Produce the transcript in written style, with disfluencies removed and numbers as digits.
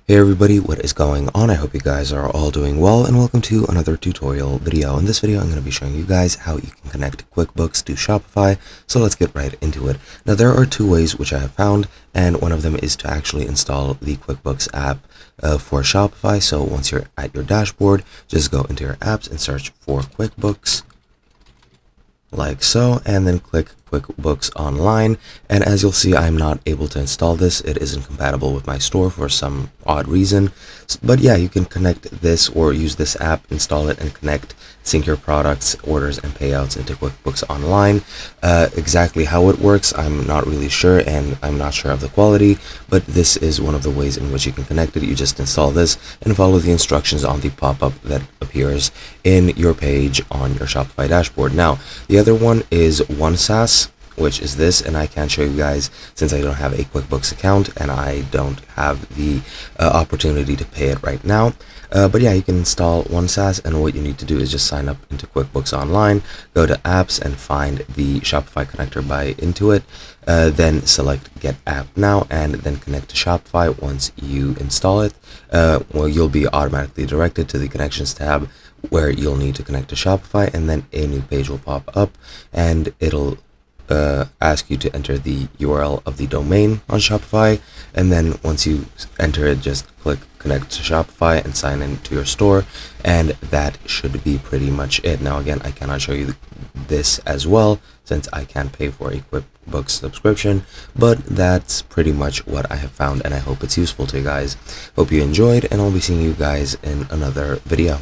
Hey everybody, what is going on? I hope you guys are all doing well, and welcome to another tutorial video. In this video, I'm going to be showing you guys how you can connect QuickBooks to Shopify, so let's get right into it. Now, there are two ways which I have found, and one of them is to actually install the QuickBooks app for Shopify. So once you're at your dashboard, just go into your apps and search for QuickBooks, like so, and then click QuickBooks Online. And as you'll see, I'm not able to install this. It isn't compatible with my store for some odd reason. But yeah, you can connect this or use this app, install it, and connect, sync your products, orders, and payouts into QuickBooks Online. Exactly how it works, I'm not really sure, and I'm not sure of the quality, but this is one of the ways in which you can connect it. You just install this and follow the instructions on the pop-up that appears in your page on your Shopify dashboard. Now, the other one is OneSaaS, which is this, and I can't show you guys since I don't have a QuickBooks account and I don't have the opportunity to pay it right now. But yeah, you can install OneSaaS, and what you need to do is just sign up into QuickBooks Online, go to apps and find the Shopify connector by Intuit, then select Get App Now, and then connect to Shopify. Once you install it, well, you'll be automatically directed to the Connections tab where you'll need to connect to Shopify, and then a new page will pop up and it'll ask you to enter the URL of the domain on Shopify, and then once you enter it, just click connect to Shopify and sign in to your store, and that should be pretty much it. Now again, I cannot show you this as well since I can't pay for a QuickBooks subscription, but that's pretty much what I have found, and I hope it's useful to you guys. Hope you enjoyed, and I'll be seeing you guys in another video.